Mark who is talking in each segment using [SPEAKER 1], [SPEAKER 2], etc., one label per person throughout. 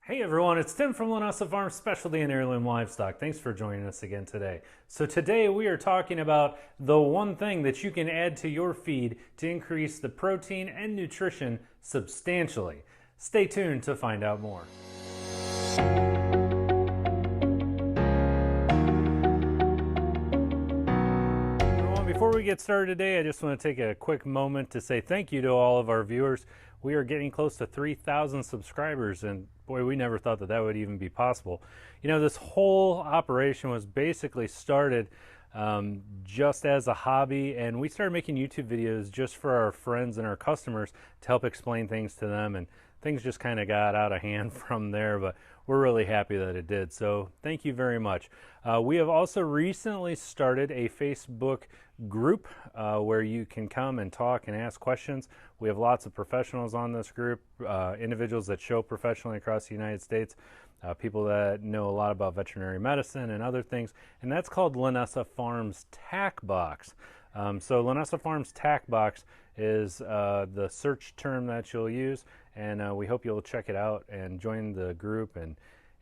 [SPEAKER 1] Hey everyone, it's Tim from Linessa Farms Specialty and Heirloom Livestock. Thanks for joining us again today. So today we are talking about the one thing that you can add to your feed to increase the protein and nutrition substantially. Stay tuned to find out more. Before we get started today, I just want to take a quick moment to say thank you to all of our viewers. We are getting close to 3,000 subscribers, and boy, we never thought that that would even be possible. You know, this whole operation was basically started just as a hobby, and we started making YouTube videos just for our friends and our customers to help explain things to them, and things just kind of got out of hand from there, but we're really happy that it did. So thank you very much. We have also recently started a Facebook group where you can come and talk and ask questions. We have lots of professionals on this group, individuals that show professionally across the United States, people that know a lot about veterinary medicine and other things, and that's called Linessa Farms Tack Box. So Linessa Farms Tack Box is the search term that you'll use, and we hope you'll check it out and join the group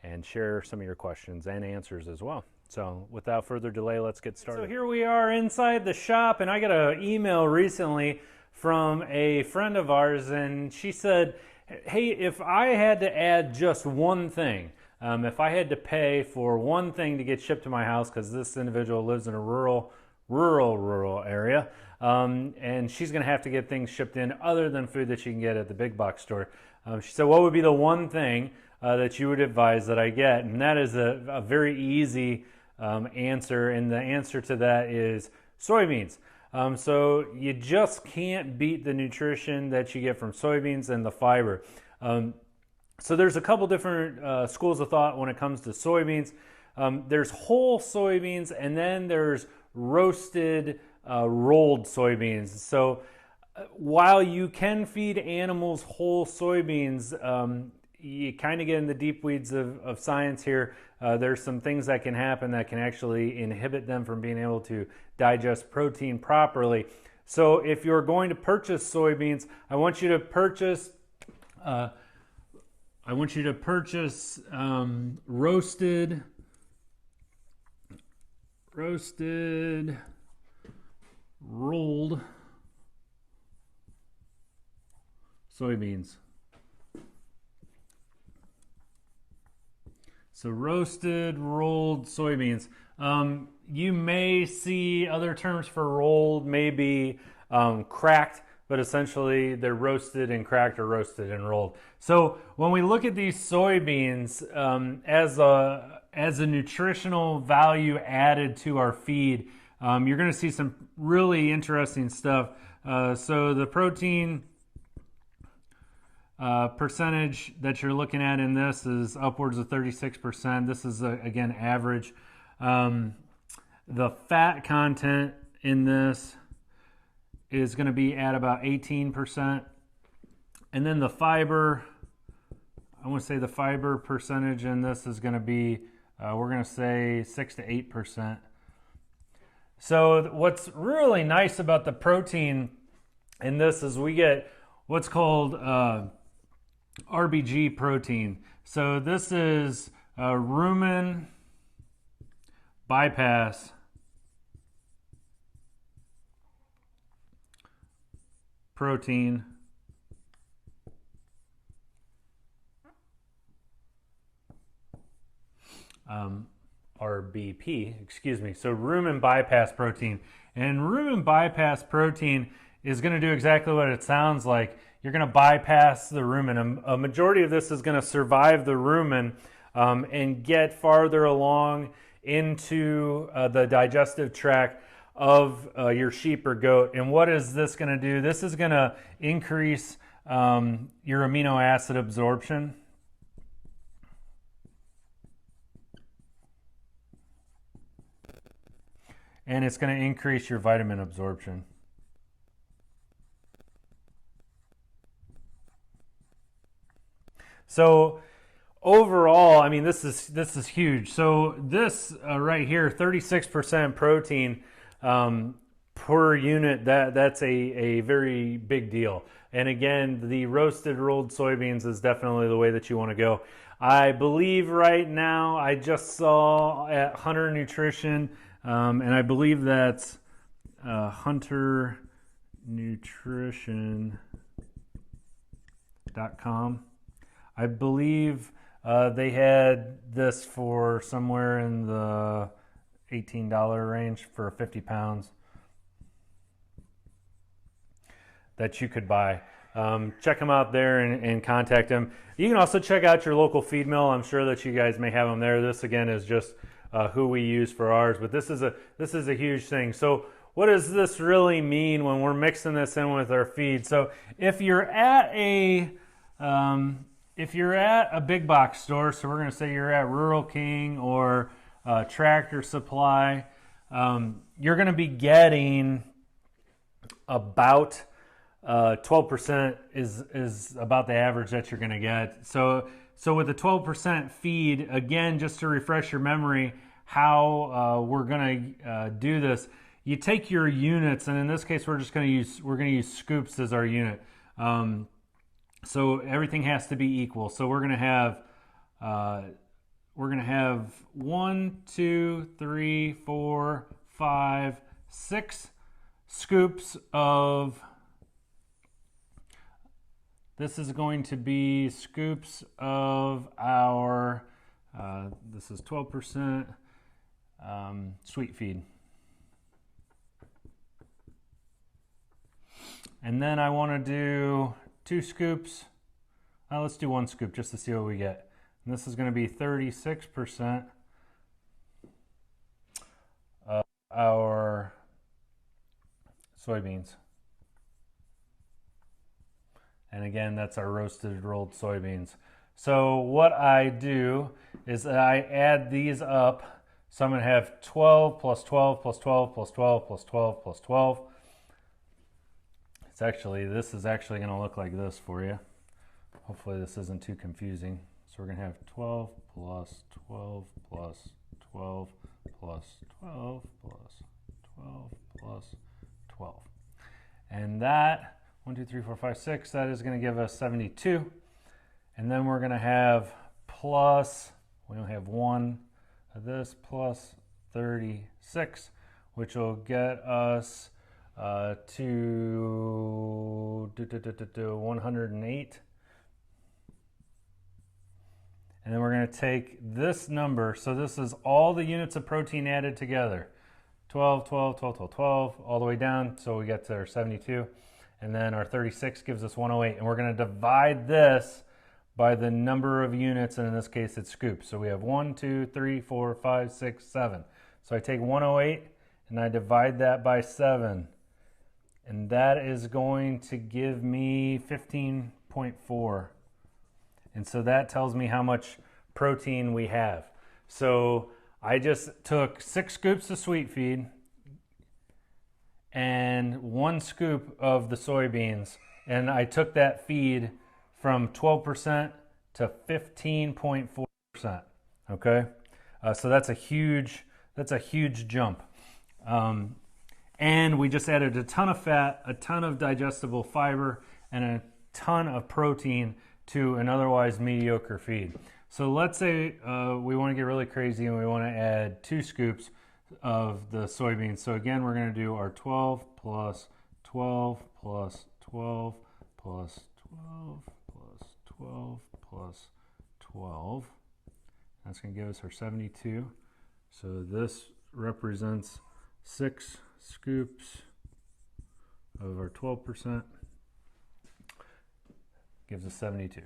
[SPEAKER 1] and share some of your questions and answers as well. So without further delay, let's get started. So here we are inside the shop, and I got an email recently from a friend of ours, and she said, hey, if I had to add just one thing, if I had to pay for one thing to get shipped to my house, because this individual lives in a rural area, and she's going to have to get things shipped in other than food that she can get at the big box store. She said, what would be the one thing that you would advise that I get? And that is a very easy answer, and the answer to that is soybeans. So you just can't beat the nutrition that you get from soybeans and the fiber. So there's a couple different schools of thought when it comes to soybeans. There's whole soybeans, and then there's roasted, rolled soybeans. So while you can feed animals whole soybeans, you kind of get in the deep weeds of science here. There's some things that can happen that can actually inhibit them from being able to digest protein properly. So if you're going to purchase soybeans, I want you to purchase roasted rolled soybeans. So roasted, rolled soybeans. You may see other terms for rolled, maybe cracked, but essentially they're roasted and cracked or roasted and rolled. So when we look at these soybeans as a nutritional value added to our feed, you're going to see some really interesting stuff. So the protein percentage that you're looking at in this is upwards of 36%. This is again average. The fat content in this is going to be at about 18%, and then the fiber, I want to say the fiber percentage in this is going to be we're going to say 6 to 8%. So what's really nice about the protein in this is we get what's called RBG protein. So this is rumen bypass protein RBP, excuse me. So rumen bypass protein. And rumen bypass protein is going to do exactly what it sounds like. You're going to bypass the rumen. A majority of this is going to survive the rumen and get farther along into the digestive tract of your sheep or goat. And what is this going to do? This is going to increase your amino acid absorption. And it's going to increase your vitamin absorption. So overall, I mean, this is huge. So this right here, 36% protein per unit, that's a very big deal. And again, the roasted rolled soybeans is definitely the way that you want to go. I believe right now I just saw at Hunter Nutrition, and I believe that's hunternutrition.com. I believe they had this for somewhere in the $18 range for 50 pounds that you could buy. Check them out there and contact them. You can also check out your local feed mill. I'm sure that you guys may have them there. This again is just who we use for ours, but this is a huge thing. So what does this really mean when we're mixing this in with our feed? So if you're at a big box store, so we're going to say you're at Rural King or Tractor Supply, you're going to be getting about 12% is about the average that you're going to get. So with the 12% feed, again, just to refresh your memory, how we're going to do this, you take your units, and in this case, we're going to use scoops as our unit. So everything has to be equal. So we're going to have 1, 2, 3, 4, 5, 6 scoops of. This is going to be scoops of our, this is 12% sweet feed. And then I want to do 2 scoops. Let's do 1 scoop just to see what we get. And this is going to be 36% of our soybeans. And again, that's our roasted rolled soybeans. So what I do is I add these up. So I'm going to have 12 plus 12 plus 12 plus 12 plus 12 plus 12. This is actually going to look like this for you. Hopefully this isn't too confusing. So we're going to have 12 plus 12 plus 12 plus 12 plus 12 plus 12. And that 1, 2, 3, 4, 5, 6, that is going to give us 72. And then we're going to have plus, we don't have 1 of this, plus 36, which will get us to 108. And then we're going to take this number, so this is all the units of protein added together. 12, 12, 12, 12, 12, all the way down, so we get to our 72. And then our 36 gives us 108. And we're going to divide this by the number of units, and in this case it's scoops. So we have 1, 2, 3, 4, 5, 6, 7. So I take 108 and I divide that by 7. And that is going to give me 15.4. And so that tells me how much protein we have. So I just took 6 scoops of sweet feed and 1 scoop of the soybeans, and I took that feed from 12% to 15.4%. Okay, so that's a huge jump. And we just added a ton of fat, a ton of digestible fiber, and a ton of protein to an otherwise mediocre feed. So let's say we want to get really crazy and we want to add 2 scoops of the soybeans. So again, we're going to do our 12 plus 12 plus 12 plus 12 plus 12 plus 12. That's going to give us our 72. So this represents 6 scoops of our 12%. Gives us 72.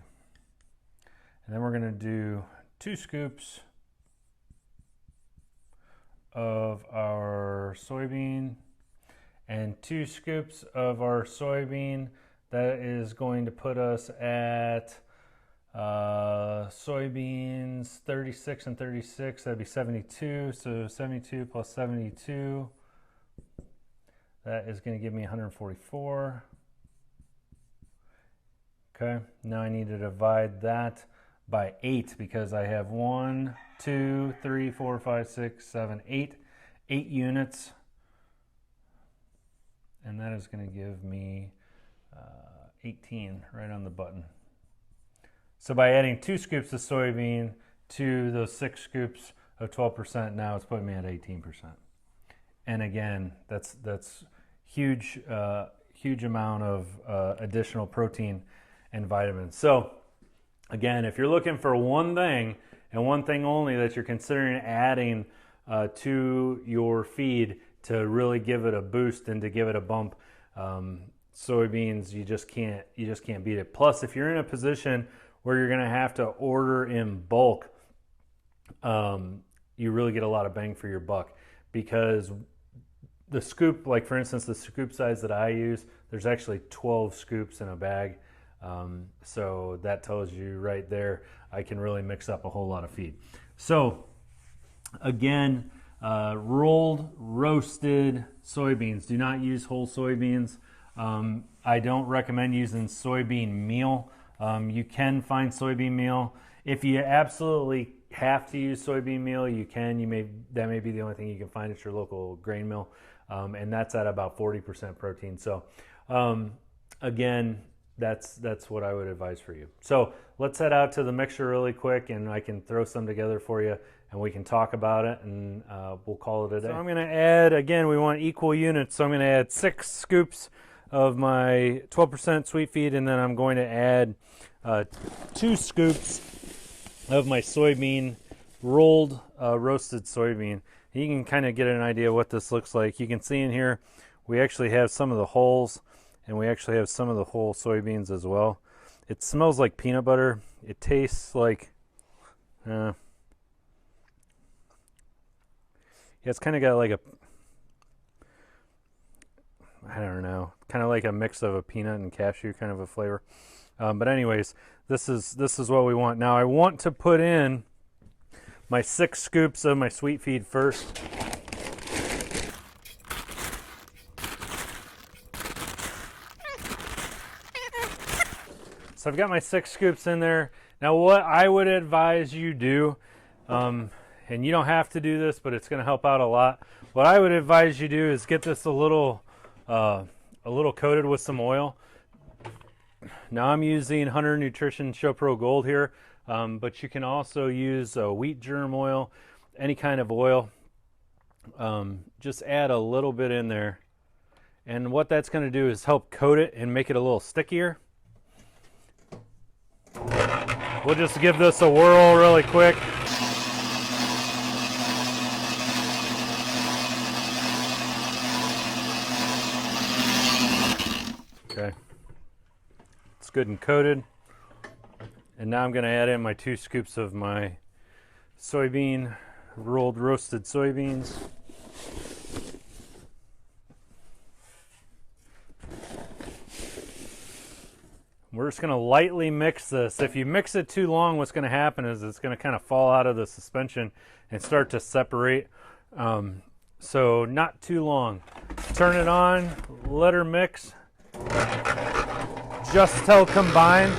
[SPEAKER 1] And then we're going to do 2 scoops of our soybean and 2 scoops of our soybean. That is going to put us at soybeans 36 and 36. That'd be 72. So 72 plus 72. That is going to give me 144. Okay, now I need to divide that by 8 because I have 1, 2, 3, 4, 5, 6, 7, 8 units. And that is going to give me 18 right on the button. So by adding 2 scoops of soybean to those 6 scoops of 12%, now it's putting me at 18%. And again, that's huge, huge amount of additional protein and vitamins. So again, if you're looking for one thing and one thing only that you're considering adding to your feed to really give it a boost and to give it a bump, soybeans, you just can't beat it. Plus, if you're in a position where you're going to have to order in bulk, you really get a lot of bang for your buck, because the scoop, like for instance, the scoop size that I use, there's actually 12 scoops in a bag. So that tells you right there, I can really mix up a whole lot of feed. So again, rolled, roasted soybeans. Do not use whole soybeans. I don't recommend using soybean meal. You can find soybean meal. If you absolutely have to use soybean meal, you can. That may be the only thing you can find at your local grain mill, and that's at about 40% protein. So again, that's what I would advise for you. So let's head out to the mixture really quick, and I can throw some together for you, and we can talk about it, and we'll call it a day. So I'm going to add, again, we want equal units, so I'm going to add 6 scoops of my 12% sweet feed, and then I'm going to add 2 scoops of my soybean, rolled roasted soybean. You can kind of get an idea what this looks like. You can see in here we actually have some of the hulls, and we actually have some of the whole soybeans as well. It smells like peanut butter. It tastes like yeah, it's kind of got like a, I don't know, kind of like a mix of a peanut and cashew kind of a flavor. But anyways, this is what we want. Now I want to put in my 6 scoops of my sweet feed first. So I've got my 6 scoops in there. Now what I would advise you do, and you don't have to do this, but it's going to help out a lot. What I would advise you do is get this a little coated with some oil. Now I'm using Hunter Nutrition Show Pro Gold here, but you can also use wheat germ oil, any kind of oil. Just add a little bit in there, and what that's going to do is help coat it and make it a little stickier. We'll just give this a whirl really quick. Okay, it's good and coated. And now I'm going to add in my 2 scoops of my soybean, rolled roasted soybeans. We're just going to lightly mix this. If you mix it too long, what's going to happen is it's going to kind of fall out of the suspension and start to separate. So not too long. Turn it on, let her mix. Just till combined.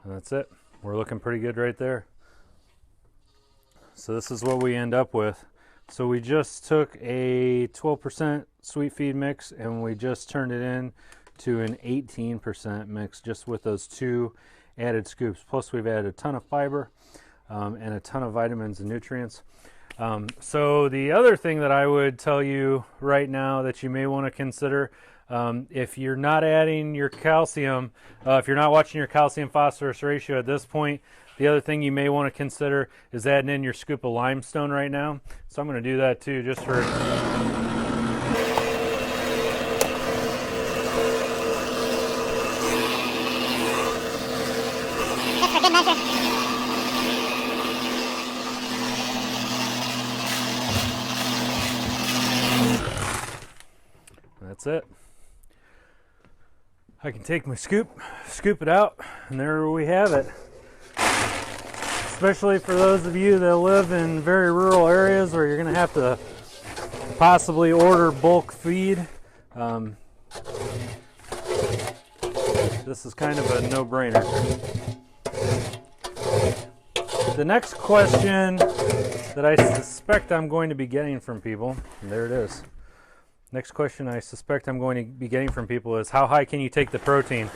[SPEAKER 1] And that's it. We're looking pretty good right there. So this is what we end up with. So we just took a 12% sweet feed mix and we just turned it in to an 18% mix just with those 2 added scoops. Plus we've added a ton of fiber and a ton of vitamins and nutrients. So the other thing that I would tell you right now that you may want to consider, if you're not adding your calcium, if you're not watching your calcium phosphorus ratio at this point, the other thing you may want to consider is adding in your scoop of limestone right now. So I'm going to do that too, just for... That's it. I can take my scoop it out, and there we have it. Especially for those of you that live in very rural areas where you're going to have to possibly order bulk feed. This is kind of a no-brainer. The next question that I suspect I'm going to be getting from people, and there it is. Next question I suspect I'm going to be getting from people is, how high can you take the protein?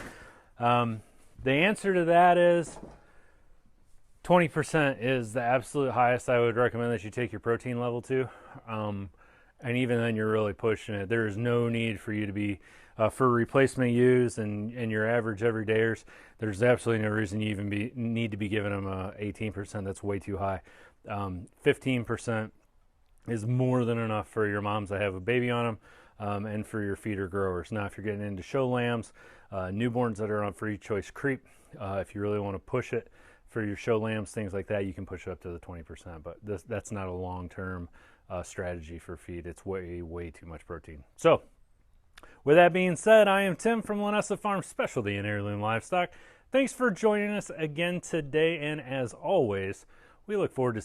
[SPEAKER 1] The answer to that is 20% is the absolute highest I would recommend that you take your protein level to. And even then, you're really pushing it. There is no need for you to be, for replacement use and your average everydayers, there's absolutely no reason you even need to be giving them 18%. That's way too high. 15% is more than enough for your moms that have a baby on them, and for your feeder growers. Now, if you're getting into show lambs, newborns that are on free choice creep, if you really want to push it for your show lambs, things like that, you can push it up to the 20%. But that's not a long-term strategy for feed. It's way too much protein. So, with that being said, I am Tim from Linessa Farms, Specialty in Heirloom Livestock. Thanks for joining us again today, and as always, we look forward to